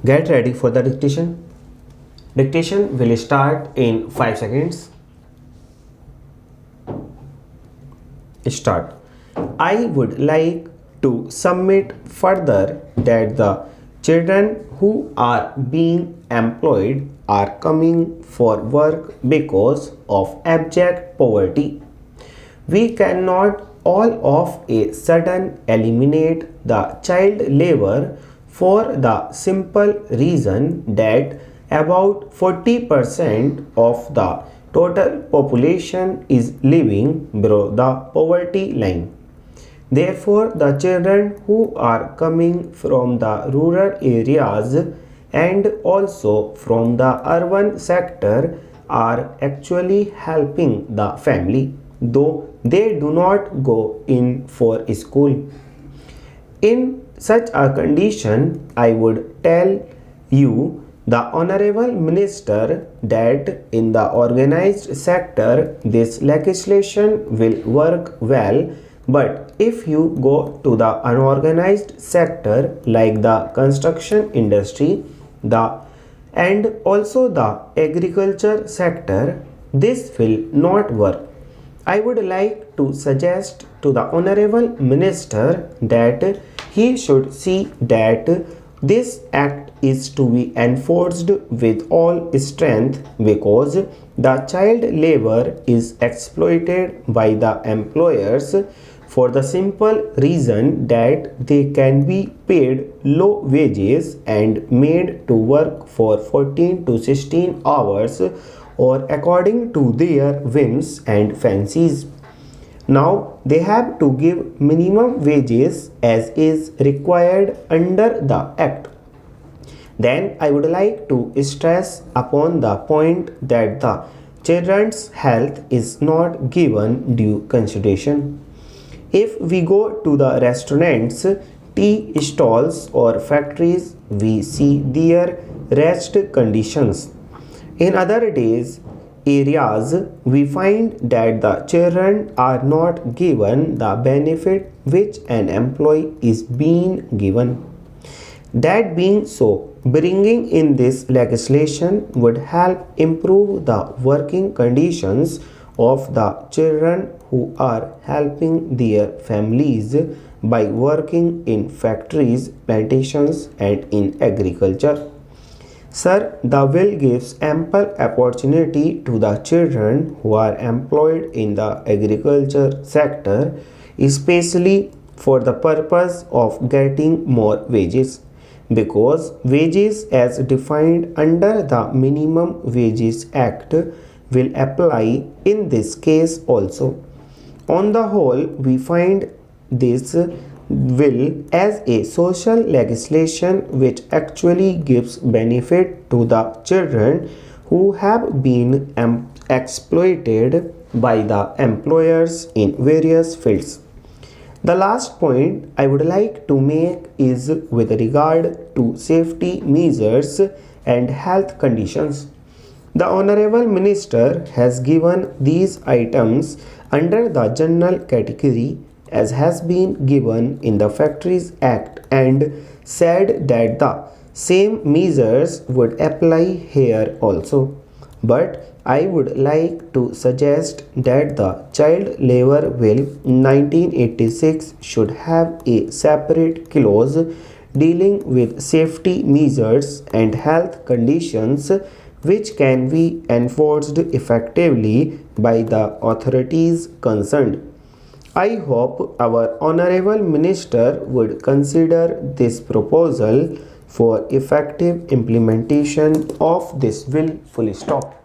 Get ready for the dictation. Dictation will start in 5 seconds. Start. I would like to submit further that the children who are being employed are coming for work because of abject poverty. We cannot all of a sudden eliminate the child labor for the simple reason that about 40% of the total population is living below the poverty line. Therefore, the children who are coming from the rural areas and also from the urban sector are actually helping the family, though they do not go in for school. In such a condition, I would tell you, the Honorable Minister, that in the organized sector this legislation will work well, but if you go to the unorganized sector like the construction industry, the and also the agriculture sector, this will not work. I would like to suggest to the Honorable Minister that he should see that this act is to be enforced with all strength, because the child labor is exploited by the employers for the simple reason that they can be paid low wages and made to work for 14 to 16 hours or according to their whims and fancies. Now they have to give minimum wages as is required under the Act. Then I would like to stress upon the point that the children's health is not given due consideration. If we go to the restaurants, tea stalls or factories, we see their wretched conditions. In other days, areas, we find that the children are not given the benefit which an employee is being given. That being so, bringing in this legislation would help improve the working conditions of the children who are helping their families by working in factories, plantations, and in agriculture. Sir, the bill gives ample opportunity to the children who are employed in the agriculture sector, especially for the purpose of getting more wages, because wages as defined under the Minimum Wages Act will apply in this case also. On the whole, we find this will as a social legislation which actually gives benefit to the children who have been exploited by the employers in various fields. The last point I would like to make is with regard to safety measures and health conditions. The Honorable Minister has given these items under the general category as has been given in the Factories Act and said that the same measures would apply here also. But I would like to suggest that the Child Labor Bill 1986 should have a separate clause dealing with safety measures and health conditions which can be enforced effectively by the authorities concerned. I hope our Honorable Minister would consider this proposal for effective implementation of this bill. Full stop.